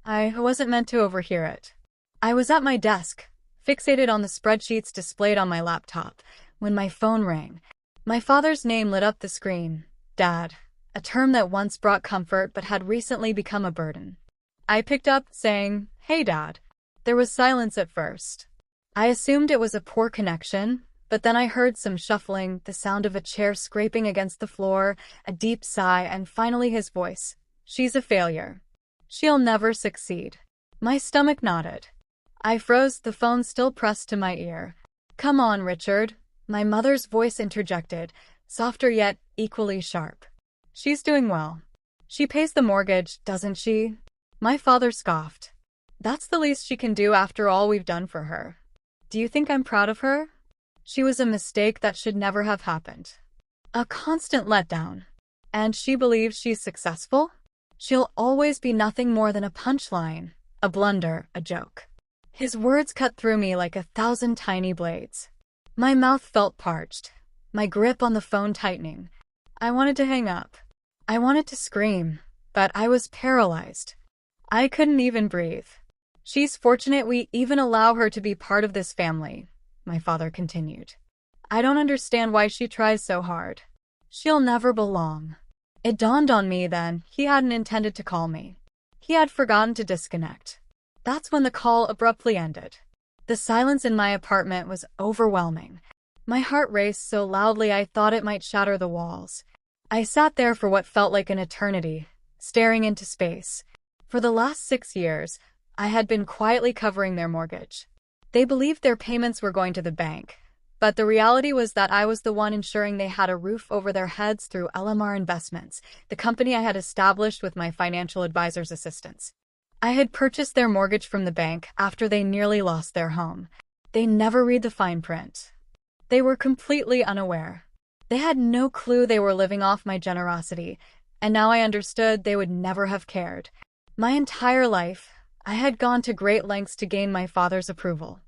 I wasn't meant to overhear it. I was at my desk, fixated on the spreadsheets displayed on my laptop, when my phone rang. My father's name lit up the screen. Dad, a term that once brought comfort but had recently become a burden. I picked up, saying, "Hey, Dad." There was silence at first. I assumed it was a poor connection, but then I heard some shuffling, the sound of a chair scraping against the floor, a deep sigh, and finally his voice. "She's a failure. She'll never succeed." My stomach nodded. I froze, the phone still pressed to my ear. "Come on, Richard," my mother's voice interjected, softer yet equally sharp. "She's doing well. She pays the mortgage, doesn't she?" My father scoffed. "That's the least she can do after all we've done for her. Do you think I'm proud of her? She was a mistake that should never have happened. A constant letdown. And she believes she's successful? She'll always be nothing more than a punchline, a blunder, a joke." His words cut through me like 1,000 tiny blades. My mouth felt parched, my grip on the phone tightening. I wanted to hang up. I wanted to scream, but I was paralyzed. I couldn't even breathe. "She's fortunate we even allow her to be part of this family," my father continued. "I don't understand why she tries so hard. She'll never belong." It dawned on me then, he hadn't intended to call me. He had forgotten to disconnect. That's when the call abruptly ended. The silence in my apartment was overwhelming. My heart raced so loudly I thought it might shatter the walls. I sat there for what felt like an eternity, staring into space. For the last 6 years, I had been quietly covering their mortgage. They believed their payments were going to the bank, but the reality was that I was the one ensuring they had a roof over their heads through LMR Investments, the company I had established with my financial advisor's assistance. I had purchased their mortgage from the bank after they nearly lost their home. They never read the fine print. They were completely unaware. They had no clue they were living off my generosity, and now I understood they would never have cared. My entire life, I had gone to great lengths to gain my father's approval.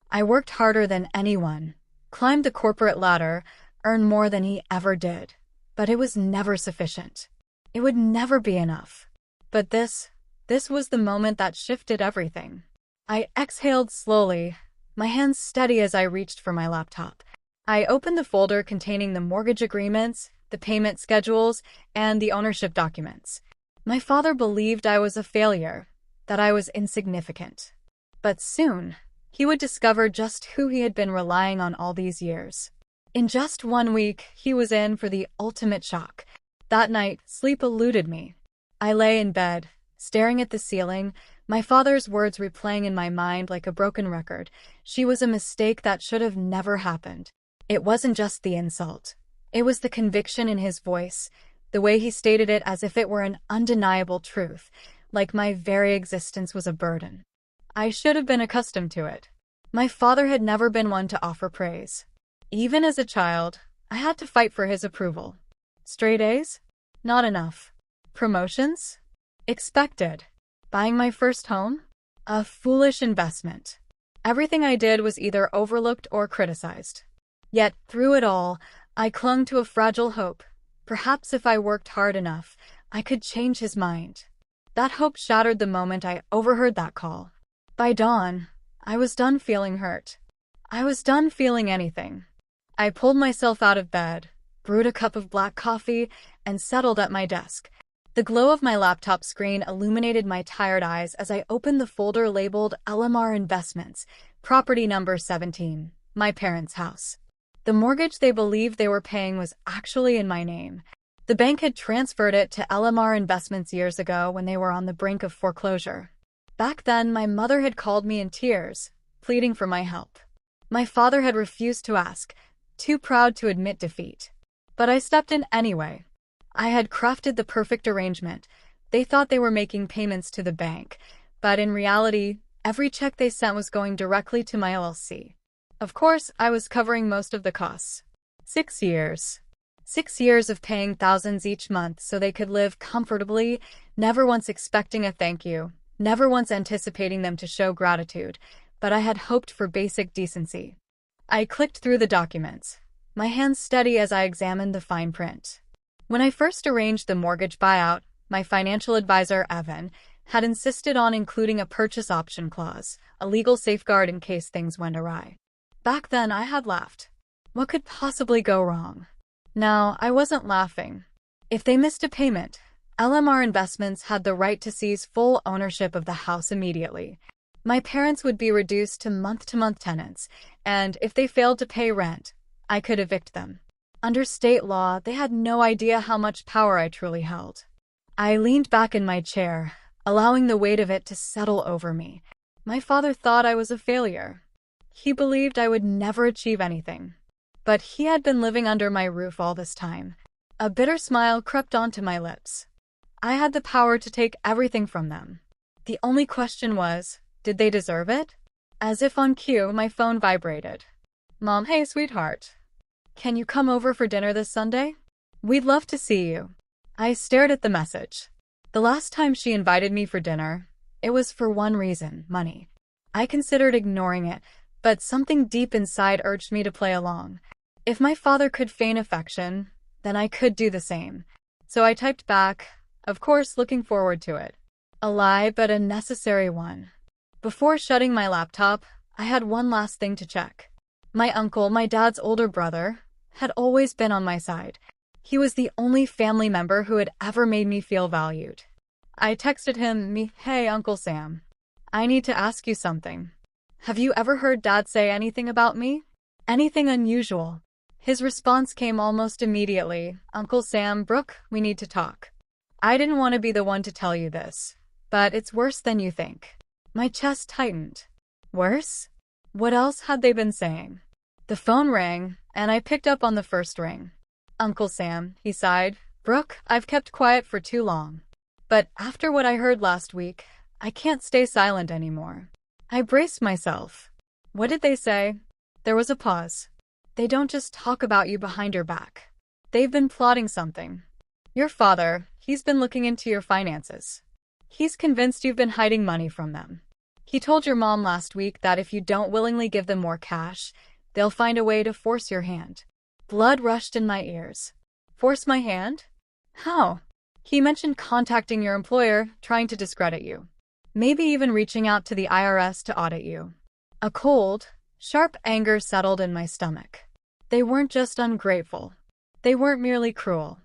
I worked harder than anyone, climbed the corporate ladder, earned more than he ever did. But it was never sufficient. It would never be enough. But this was the moment that shifted everything. I exhaled slowly, my hands steady as I reached for my laptop. I opened the folder containing the mortgage agreements, the payment schedules, and the ownership documents. My father believed I was a failure, that I was insignificant. But soon, he would discover just who he had been relying on all these years. In just 1 week, he was in for the ultimate shock. That night, sleep eluded me. I lay in bed, staring at the ceiling, my father's words replaying in my mind like a broken record. She was a mistake that should have never happened. It wasn't just the insult. It was the conviction in his voice, the way he stated it as if it were an undeniable truth, like my very existence was a burden. I should have been accustomed to it. My father had never been one to offer praise. Even as a child, I had to fight for his approval. Straight A's? Not enough. Promotions? Expected. Buying my first home? A foolish investment. Everything I did was either overlooked or criticized. Yet, through it all, I clung to a fragile hope. Perhaps if I worked hard enough, I could change his mind. That hope shattered the moment I overheard that call. By dawn, I was done feeling hurt. I was done feeling anything. I pulled myself out of bed, brewed a cup of black coffee, and settled at my desk. The glow of my laptop screen illuminated my tired eyes as I opened the folder labeled LMR Investments, property number 17, my parents' house. The mortgage they believed they were paying was actually in my name. The bank had transferred it to LMR Investments years ago when they were on the brink of foreclosure. Back then, my mother had called me in tears, pleading for my help. My father had refused to ask, too proud to admit defeat. But I stepped in anyway. I had crafted the perfect arrangement. They thought they were making payments to the bank, but in reality, every check they sent was going directly to my LLC. Of course, I was covering most of the costs. 6 years. 6 years of paying thousands each month so they could live comfortably, never once expecting a thank you, never once anticipating them to show gratitude, but I had hoped for basic decency. I clicked through the documents, my hands steady as I examined the fine print. When I first arranged the mortgage buyout, my financial advisor, Evan, had insisted on including a purchase option clause, a legal safeguard in case things went awry. Back then, I had laughed. What could possibly go wrong? Now, I wasn't laughing. If they missed a payment, LMR Investments had the right to seize full ownership of the house immediately. My parents would be reduced to month-to-month tenants, and if they failed to pay rent, I could evict them. Under state law, they had no idea how much power I truly held. I leaned back in my chair, allowing the weight of it to settle over me. My father thought I was a failure. He believed I would never achieve anything. But he had been living under my roof all this time. A bitter smile crept onto my lips. I had the power to take everything from them. The only question was, did they deserve it? As if on cue, my phone vibrated. Mom, hey sweetheart. Can you come over for dinner this Sunday? We'd love to see you. I stared at the message. The last time she invited me for dinner, it was for one reason, money. I considered ignoring it, but something deep inside urged me to play along. If my father could feign affection, then I could do the same. So I typed back, of course looking forward to it. A lie, but a necessary one. Before shutting my laptop, I had one last thing to check. My uncle, my dad's older brother, had always been on my side. He was the only family member who had ever made me feel valued. I texted him, hey Uncle Sam, I need to ask you something. Have you ever heard Dad say anything about me? Anything unusual? His response came almost immediately, Uncle Sam, Brooke, we need to talk. I didn't want to be the one to tell you this, but it's worse than you think. My chest tightened. Worse? What else had they been saying? The phone rang, and I picked up on the first ring. Uncle Sam, he sighed. Brooke, I've kept quiet for too long. But after what I heard last week, I can't stay silent anymore. I braced myself. What did they say? There was a pause. They don't just talk about you behind your back. They've been plotting something. Your father, he's been looking into your finances. He's convinced you've been hiding money from them. He told your mom last week that if you don't willingly give them more cash, they'll find a way to force your hand. Blood rushed in my ears. Force my hand? How? He mentioned contacting your employer, trying to discredit you. Maybe even reaching out to the IRS to audit you. A cold, sharp anger settled in my stomach. They weren't just ungrateful. They weren't merely cruel.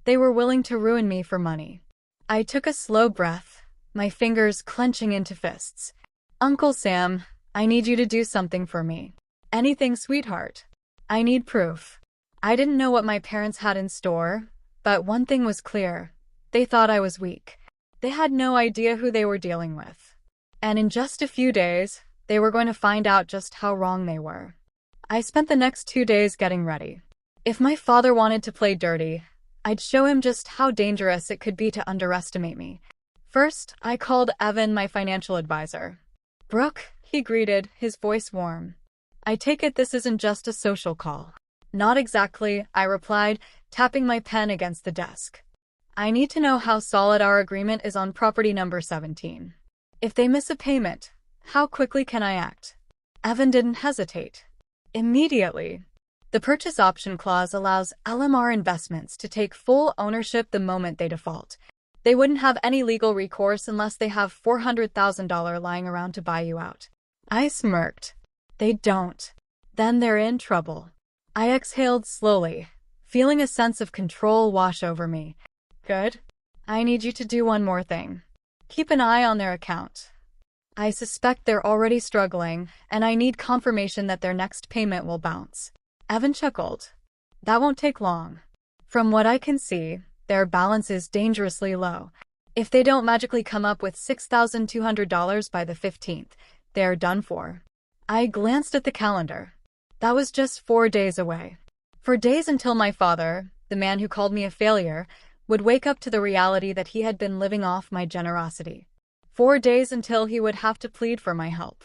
They were willing to ruin me for money. I took a slow breath, my fingers clenching into fists. Uncle Sam, I need you to do something for me. Anything, sweetheart. I need proof. I didn't know what my parents had in store, but one thing was clear. They thought I was weak. They had no idea who they were dealing with. And in just a few days, they were going to find out just how wrong they were. I spent the next 2 days getting ready. If my father wanted to play dirty, I'd show him just how dangerous it could be to underestimate me. First, I called Evan, my financial advisor. Brooke, he greeted, his voice warm. I take it this isn't just a social call. Not exactly, I replied, tapping my pen against the desk. I need to know how solid our agreement is on property number 17. If they miss a payment, how quickly can I act? Evan didn't hesitate. Immediately. The purchase option clause allows LMR Investments to take full ownership the moment they default. They wouldn't have any legal recourse unless they have $400,000 lying around to buy you out. I smirked. They don't. Then they're in trouble. I exhaled slowly, feeling a sense of control wash over me. Good. I need you to do one more thing. Keep an eye on their account. I suspect they're already struggling, and I need confirmation that their next payment will bounce. Evan chuckled. That won't take long. From what I can see, their balance is dangerously low. If they don't magically come up with $6,200 by the 15th, they're done for. I glanced at the calendar. That was just 4 days away. For days until my father, the man who called me a failure, would wake up to the reality that he had been living off my generosity. 4 days until he would have to plead for my help.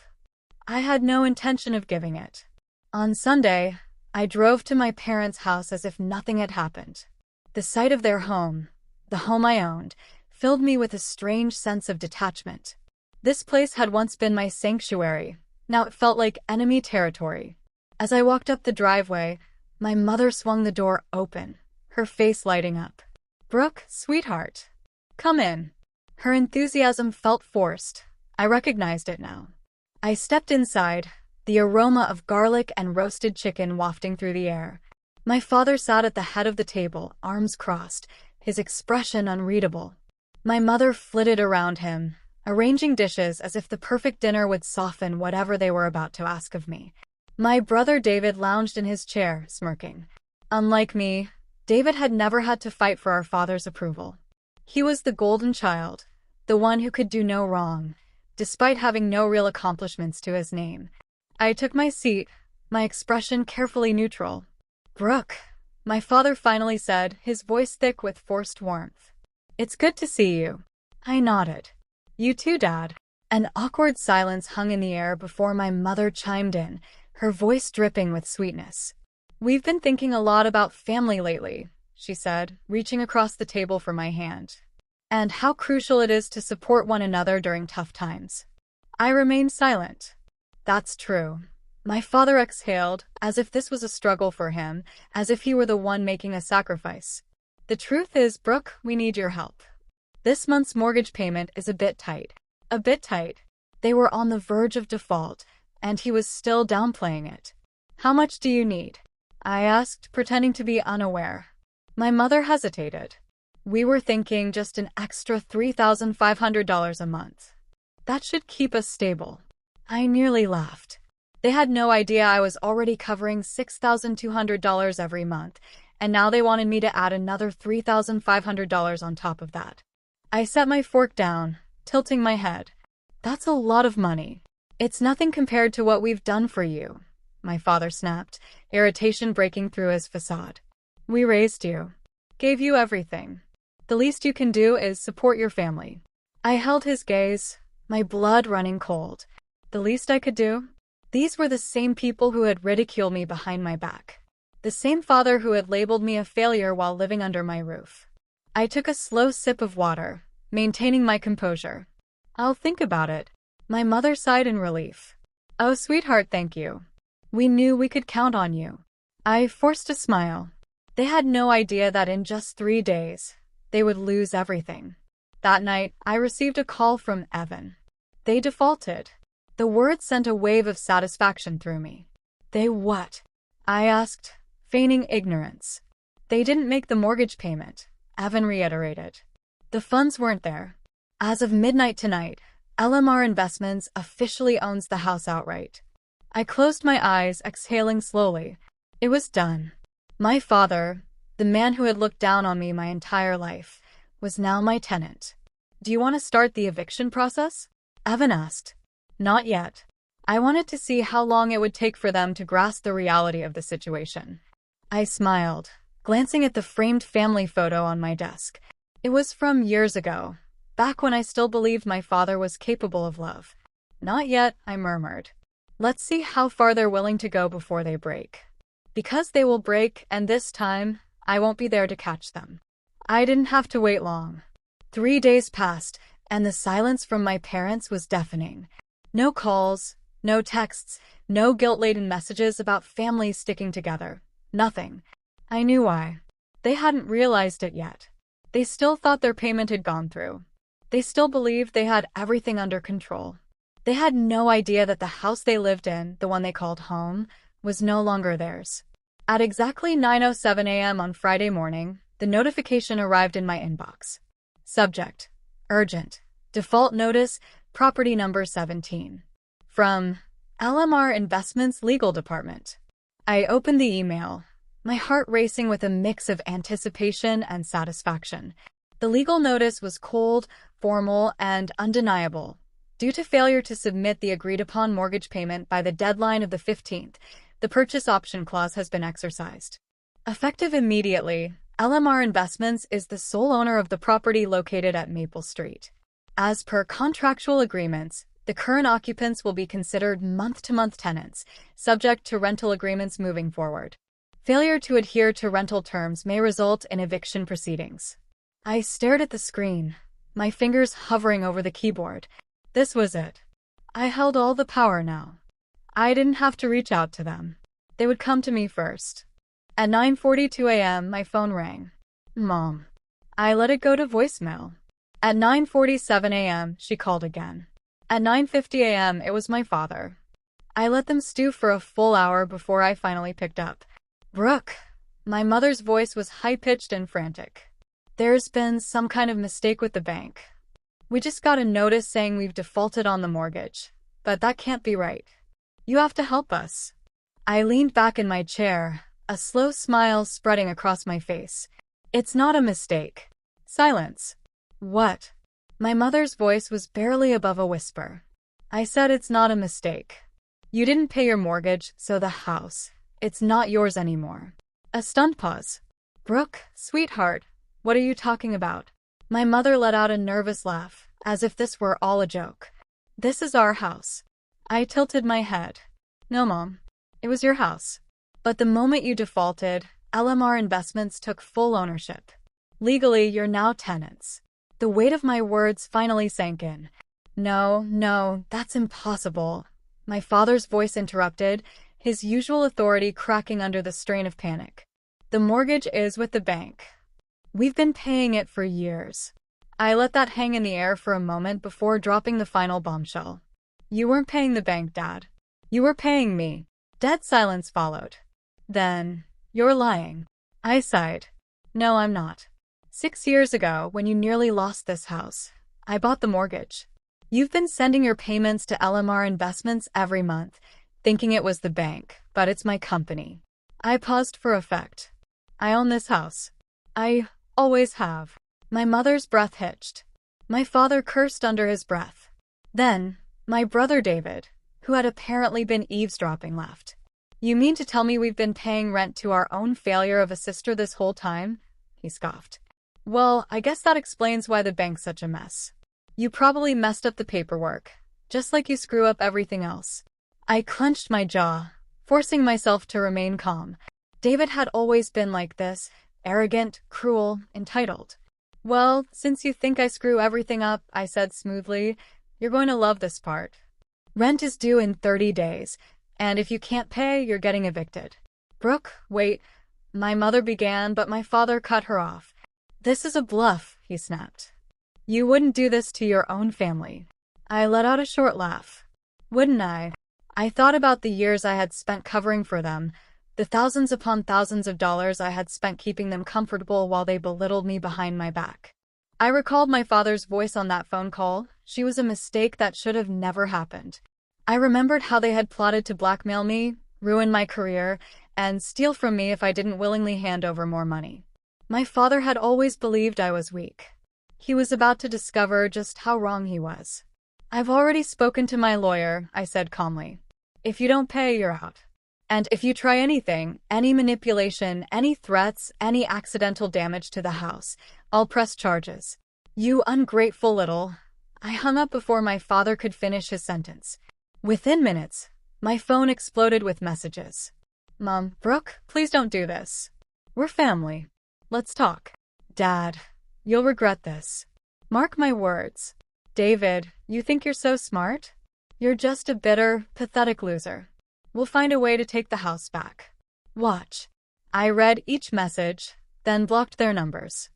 I had no intention of giving it. On Sunday, I drove to my parents' house as if nothing had happened. The sight of their home, the home I owned, filled me with a strange sense of detachment. This place had once been my sanctuary. Now it felt like enemy territory. As I walked up the driveway, my mother swung the door open, her face lighting up. Brooke, sweetheart. Come in. Her enthusiasm felt forced. I recognized it now. I stepped inside, the aroma of garlic and roasted chicken wafting through the air. My father sat at the head of the table, arms crossed, his expression unreadable. My mother flitted around him, arranging dishes as if the perfect dinner would soften whatever they were about to ask of me. My brother David lounged in his chair, smirking. Unlike me, David had never had to fight for our father's approval. He was the golden child, the one who could do no wrong, despite having no real accomplishments to his name. I took my seat, my expression carefully neutral. "Brooke," my father finally said, his voice thick with forced warmth. "It's good to see you." I nodded. "You too, Dad." An awkward silence hung in the air before my mother chimed in, her voice dripping with sweetness. "We've been thinking a lot about family lately," she said, reaching across the table for my hand. "And how crucial it is to support one another during tough times." I remained silent. "That's true." My father exhaled, as if this was a struggle for him, as if he were the one making a sacrifice. "The truth is, Brooke, we need your help. This month's mortgage payment is a bit tight." A bit tight. They were on the verge of default, and he was still downplaying it. "How much do you need?" I asked, pretending to be unaware. My mother hesitated. "We were thinking just an extra $3,500 a month. That should keep us stable." I nearly laughed. They had no idea I was already covering $6,200 every month, and now they wanted me to add another $3,500 on top of that. I set my fork down, tilting my head. "That's a lot of money." "It's nothing compared to what we've done for you," my father snapped, irritation breaking through his facade. "We raised you, gave you everything. The least you can do is support your family." I held his gaze, my blood running cold. The least I could do? These were the same people who had ridiculed me behind my back. The same father who had labeled me a failure while living under my roof. I took a slow sip of water, maintaining my composure. "I'll think about it." My mother sighed in relief. "Oh, sweetheart, thank you. We knew we could count on you." I forced a smile. They had no idea that in just 3 days, they would lose everything. That night, I received a call from Evan. They defaulted. The word sent a wave of satisfaction through me. "They what?" I asked, feigning ignorance. "They didn't make the mortgage payment," Evan reiterated. "The funds weren't there. As of midnight tonight, LMR Investments officially owns the house outright." I closed my eyes, exhaling slowly. It was done. My father, the man who had looked down on me my entire life, was now my tenant. "Do you want to start the eviction process?" Evan asked. "Not yet. I wanted to see how long it would take for them to grasp the reality of the situation." I smiled, glancing at the framed family photo on my desk. It was from years ago, back when I still believed my father was capable of love. "Not yet," I murmured. "Let's see how far they're willing to go before they break." Because they will break, and this time, I won't be there to catch them. I didn't have to wait long. 3 days passed, and the silence from my parents was deafening. No calls, no texts, no guilt-laden messages about families sticking together. Nothing. I knew why. They hadn't realized it yet. They still thought their payment had gone through. They still believed they had everything under control. They had no idea that the house they lived in, the one they called home, was no longer theirs. At exactly 9:07 a.m. on Friday morning, the notification arrived in my inbox. Subject: Urgent. Default notice, property number 17. From LMR Investments Legal Department. I opened the email, my heart racing with a mix of anticipation and satisfaction. The legal notice was cold, formal, and undeniable. Due to failure to submit the agreed-upon mortgage payment by the deadline of the 15th, the purchase option clause has been exercised. Effective immediately, LMR Investments is the sole owner of the property located at Maple Street. As per contractual agreements, the current occupants will be considered month-to-month tenants, subject to rental agreements moving forward. Failure to adhere to rental terms may result in eviction proceedings. I stared at the screen, my fingers hovering over the keyboard. This was it. I held all the power now. I didn't have to reach out to them. They would come to me first. At 9:42 a.m., my phone rang. "Mom." I let it go to voicemail. At 9:47 a.m., she called again. At 9:50 a.m., it was my father. I let them stew for a full hour before I finally picked up. Brooke. My mother's voice was high-pitched and frantic. There's been some kind of mistake with the bank. We just got a notice saying we've defaulted on the mortgage. But that can't be right. You have to help us. I leaned back in my chair, a slow smile spreading across my face. It's not a mistake. Silence. What? My mother's voice was barely above a whisper. I said it's not a mistake. You didn't pay your mortgage, so the house, it's not yours anymore. A stunned pause. Brooke, sweetheart, what are you talking about? My mother let out a nervous laugh, as if this were all a joke. This is our house. I tilted my head. No, Mom. It was your house. But the moment you defaulted, LMR Investments took full ownership. Legally, you're now tenants. The weight of my words finally sank in. No, that's impossible. My father's voice interrupted, his usual authority cracking under the strain of panic. The mortgage is with the bank. We've been paying it for years. I let that hang in the air for a moment before dropping the final bombshell. You weren't paying the bank, Dad. You were paying me. Dead silence followed. Then, you're lying. I sighed. No, I'm not. 6 years ago, when you nearly lost this house, I bought the mortgage. You've been sending your payments to LMR Investments every month, thinking it was the bank, but it's my company. I paused for effect. I own this house. I always have. My mother's breath hitched. My father cursed under his breath. Then, my brother David, who had apparently been eavesdropping, laughed. You mean to tell me we've been paying rent to our own failure of a sister this whole time? He scoffed. Well, I guess that explains why the bank's such a mess. You probably messed up the paperwork, just like you screw up everything else. I clenched my jaw, forcing myself to remain calm. David had always been like this, arrogant, cruel, entitled. Well, since you think I screw everything up, I said smoothly, you're going to love this part. Rent is due in 30 days, and if you can't pay, you're getting evicted. Brooke, wait, my mother began, but my father cut her off. This is a bluff, he snapped. You wouldn't do this to your own family. I let out a short laugh. Wouldn't I? I thought about the years I had spent covering for them, the thousands upon thousands of dollars I had spent keeping them comfortable while they belittled me behind my back. I recalled my father's voice on that phone call. She was a mistake that should have never happened. I remembered how they had plotted to blackmail me, ruin my career, and steal from me if I didn't willingly hand over more money. My father had always believed I was weak. He was about to discover just how wrong he was. I've already spoken to my lawyer, I said calmly. If you don't pay, you're out. And if you try anything, any manipulation, any threats, any accidental damage to the house, I'll press charges. You ungrateful little... I hung up before my father could finish his sentence. Within minutes, my phone exploded with messages. Mom, Brooke, please don't do this. We're family. Let's talk. Dad, you'll regret this. Mark my words. David, you think you're so smart? You're just a bitter, pathetic loser. We'll find a way to take the house back. Watch. I read each message, then blocked their numbers.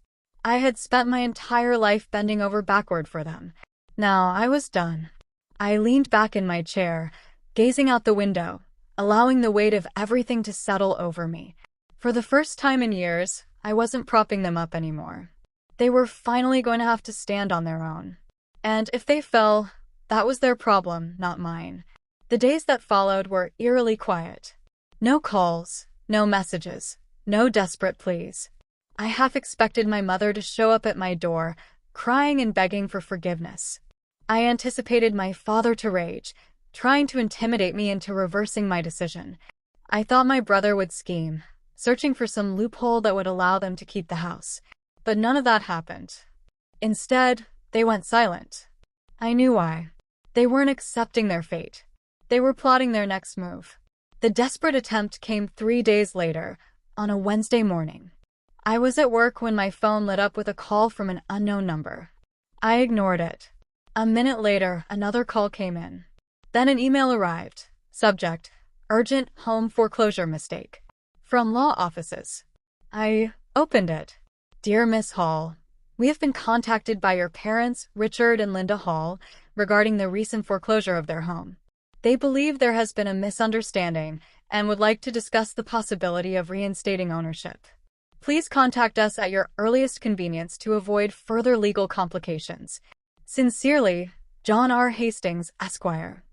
I had spent my entire life bending over backward for them. Now I was done. I leaned back in my chair, gazing out the window, allowing the weight of everything to settle over me. For the first time in years, I wasn't propping them up anymore. They were finally going to have to stand on their own. And if they fell, that was their problem, not mine. The days that followed were eerily quiet. No calls, no messages, no desperate pleas. I half expected my mother to show up at my door, crying and begging for forgiveness. I anticipated my father to rage, trying to intimidate me into reversing my decision. I thought my brother would scheme, searching for some loophole that would allow them to keep the house. But none of that happened. Instead, they went silent. I knew why. They weren't accepting their fate. They were plotting their next move. The desperate attempt came 3 days later, on a Wednesday morning. I was at work when my phone lit up with a call from an unknown number. I ignored it. A minute later, another call came in. Then an email arrived. Subject: Urgent home foreclosure mistake. From law offices. I opened it. Dear Miss Hall, We have been contacted by your parents, Richard and Linda Hall, regarding the recent foreclosure of their home. They believe there has been a misunderstanding and would like to discuss the possibility of reinstating ownership. Please contact us at your earliest convenience to avoid further legal complications. Sincerely, John R. Hastings, Esquire.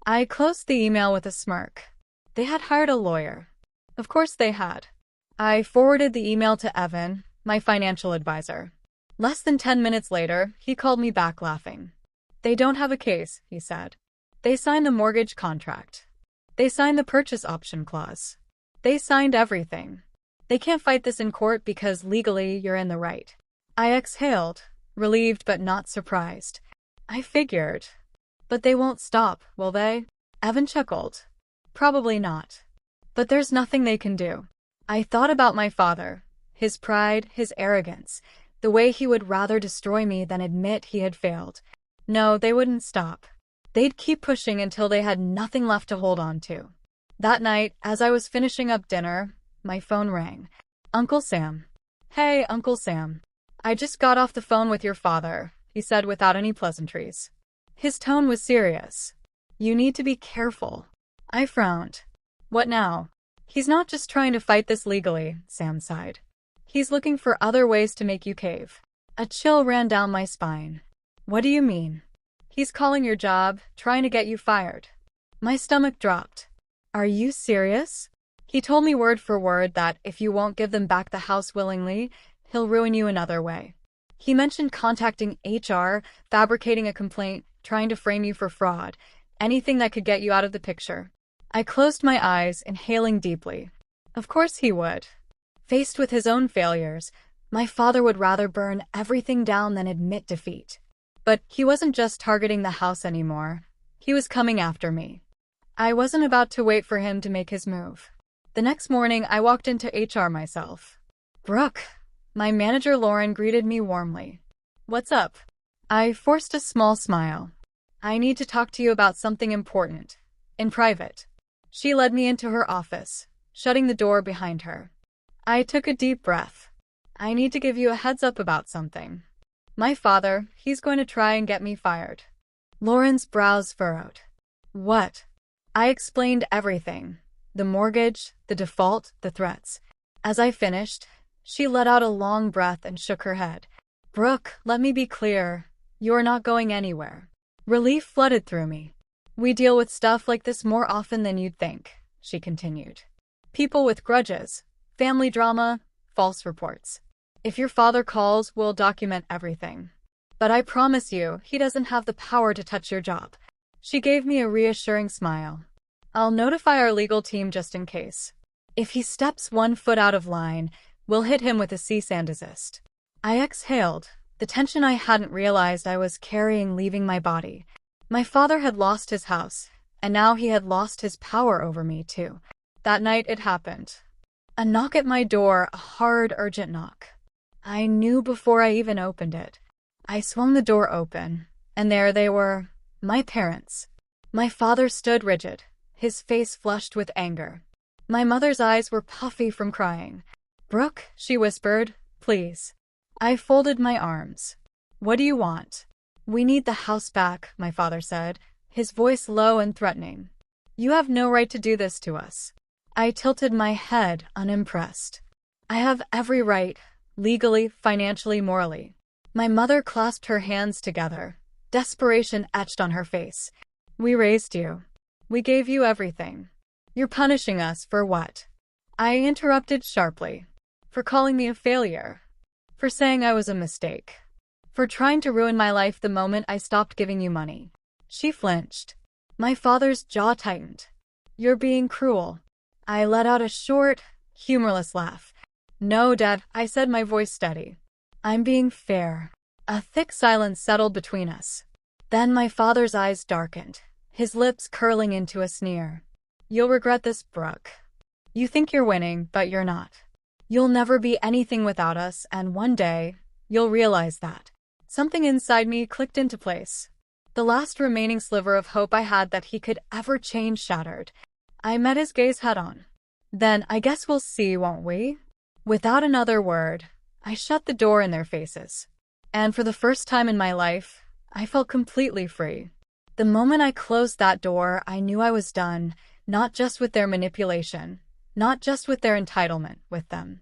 I closed the email with a smirk. They had hired a lawyer. Of course they had. I forwarded the email to Evan, my financial advisor. Less than 10 minutes later, he called me back laughing. They don't have a case, he said. They signed the mortgage contract. They signed the purchase option clause. They signed everything. They can't fight this in court because legally you're in the right. I exhaled, relieved but not surprised. I figured. But they won't stop, will they? Evan chuckled. Probably not. But there's nothing they can do. I thought about my father, his pride, his arrogance, the way he would rather destroy me than admit he had failed. No, they wouldn't stop. They'd keep pushing until they had nothing left to hold on to. That night, as I was finishing up dinner, my phone rang. Uncle Sam. Hey, Uncle Sam. I just got off the phone with your father, he said without any pleasantries. His tone was serious. You need to be careful. I frowned. What now? He's not just trying to fight this legally, Sam sighed. He's looking for other ways to make you cave. A chill ran down my spine. What do you mean? He's calling your job, trying to get you fired. My stomach dropped. Are you serious? He told me word for word that if you won't give them back the house willingly, he'll ruin you another way. He mentioned contacting HR, fabricating a complaint, trying to frame you for fraud, anything that could get you out of the picture. I closed my eyes, inhaling deeply. Of course he would. Faced with his own failures, my father would rather burn everything down than admit defeat. But he wasn't just targeting the house anymore. He was coming after me. I wasn't about to wait for him to make his move. The next morning, I walked into HR myself. Brooke, my manager Lauren greeted me warmly. What's up? I forced a small smile. I need to talk to you about something important. In private. She led me into her office, shutting the door behind her. I took a deep breath. I need to give you a heads up about something. My father, he's going to try and get me fired. Lauren's brows furrowed. What? I explained everything. The mortgage, the default, the threats. As I finished, she let out a long breath and shook her head. Brooke, let me be clear. You're not going anywhere. Relief flooded through me. We deal with stuff like this more often than you'd think, she continued. People with grudges, family drama, false reports. If your father calls, we'll document everything. But I promise you, he doesn't have the power to touch your job. She gave me a reassuring smile. I'll notify our legal team just in case. If he steps 1 foot out of line, we'll hit him with a cease and desist. I exhaled, the tension I hadn't realized I was carrying leaving my body. My father had lost his house, and now he had lost his power over me too. That night it happened. A knock at my door, a hard, urgent knock. I knew before I even opened it. I swung the door open, and there they were, my parents. My father stood rigid, his face flushed with anger. My mother's eyes were puffy from crying. Brooke, she whispered, please. I folded my arms. What do you want? We need the house back, my father said, his voice low and threatening. You have no right to do this to us. I tilted my head, unimpressed. I have every right, legally, financially, morally. My mother clasped her hands together, desperation etched on her face. We raised you. We gave you everything. You're punishing us for what? I interrupted sharply. For calling me a failure. For saying I was a mistake. For trying to ruin my life the moment I stopped giving you money. She flinched. My father's jaw tightened. You're being cruel. I let out a short, humorless laugh. No, Dad, I said, my voice steady. I'm being fair. A thick silence settled between us. Then my father's eyes darkened, his lips curling into a sneer. You'll regret this, Brooke. You think you're winning, but you're not. You'll never be anything without us, and one day, you'll realize that. Something inside me clicked into place. The last remaining sliver of hope I had that he could ever change shattered. I met his gaze head-on. Then, I guess we'll see, won't we? Without another word, I shut the door in their faces. And for the first time in my life, I felt completely free. The moment I closed that door, I knew I was done, not just with their manipulation, not just with their entitlement, with them.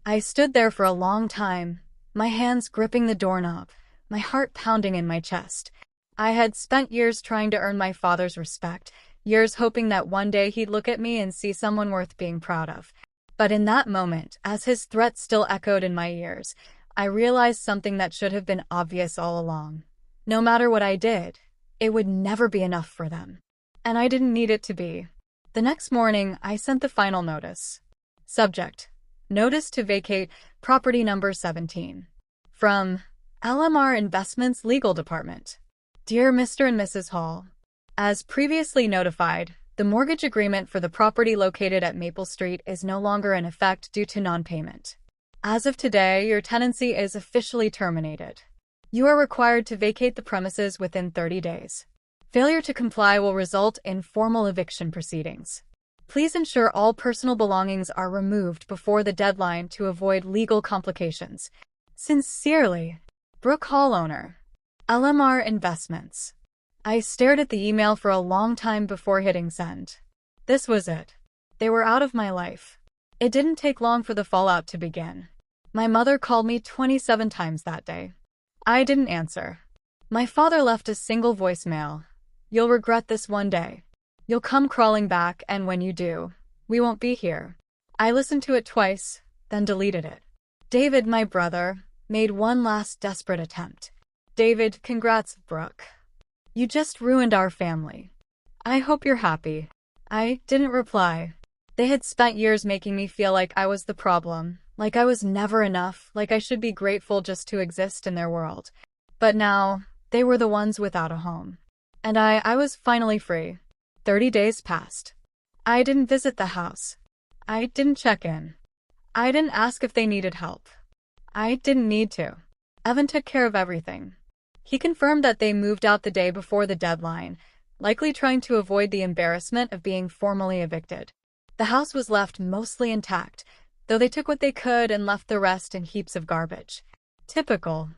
I stood there for a long time, my hands gripping the doorknob, my heart pounding in my chest. I had spent years trying to earn my father's respect, years hoping that one day he'd look at me and see someone worth being proud of. But in that moment, as his threats still echoed in my ears, I realized something that should have been obvious all along. No matter what I did, it would never be enough for them. And I didn't need it to be. The next morning, I sent the final notice. Subject: Notice to vacate property number 17. From LMR Investments Legal Department. Dear Mr. and Mrs. Hall, as previously notified, the mortgage agreement for the property located at Maple Street is no longer in effect due to non-payment. As of today, your tenancy is officially terminated. You are required to vacate the premises within 30 days. Failure to comply will result in formal eviction proceedings. Please ensure all personal belongings are removed before the deadline to avoid legal complications. Sincerely, Brooke Hall, owner, LMR Investments. I stared at the email for a long time before hitting send. This was it. They were out of my life. It didn't take long for the fallout to begin. My mother called me 27 times that day. I didn't answer. My father left a single voicemail. You'll regret this one day. You'll come crawling back, and when you do, we won't be here. I listened to it twice, then deleted it. David, my brother, made one last desperate attempt. David, congrats, Brooke. You just ruined our family. I hope you're happy. I didn't reply. They had spent years making me feel like I was the problem, like I was never enough, like I should be grateful just to exist in their world. But now, they were the ones without a home. And I was finally free. 30 days passed. I didn't visit the house. I didn't check in. I didn't ask if they needed help. I didn't need to. Evan took care of everything. He confirmed that they moved out the day before the deadline, likely trying to avoid the embarrassment of being formally evicted. The house was left mostly intact, though they took what they could and left the rest in heaps of garbage. Typical.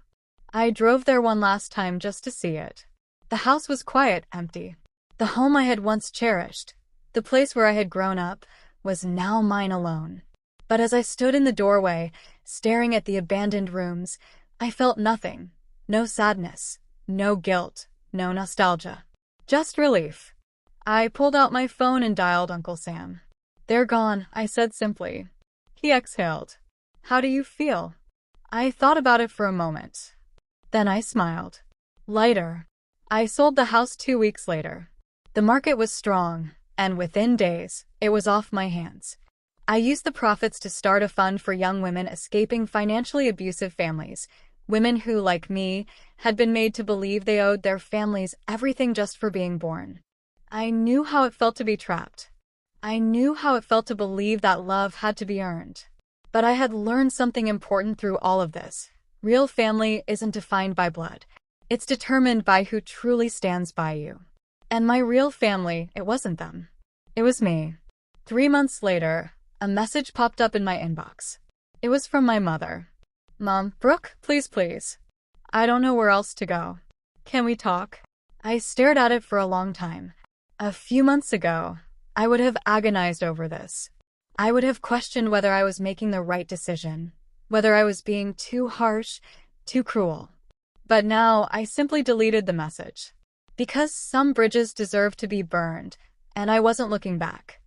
I drove there one last time just to see it. The house was quiet, empty. The home I had once cherished, the place where I had grown up, was now mine alone. But as I stood in the doorway, staring at the abandoned rooms, I felt nothing. No sadness, no guilt, no nostalgia. Just relief. I pulled out my phone and dialed Uncle Sam. They're gone, I said simply. He exhaled. How do you feel? I thought about it for a moment. Then I smiled. Lighter. I sold the house 2 weeks later. The market was strong, and within days, it was off my hands. I used the profits to start a fund for young women escaping financially abusive families, women who, like me, had been made to believe they owed their families everything just for being born. I knew how it felt to be trapped. I knew how it felt to believe that love had to be earned. But I had learned something important through all of this. Real family isn't defined by blood. It's determined by who truly stands by you. And my real family, it wasn't them. It was me. 3 months later, a message popped up in my inbox. It was from my mother. Mom, Brooke, please. I don't know where else to go. Can we talk? I stared at it for a long time. A few months ago, I would have agonized over this. I would have questioned whether I was making the right decision, whether I was being too harsh, too cruel. But now, I simply deleted the message. Because some bridges deserve to be burned, and I wasn't looking back.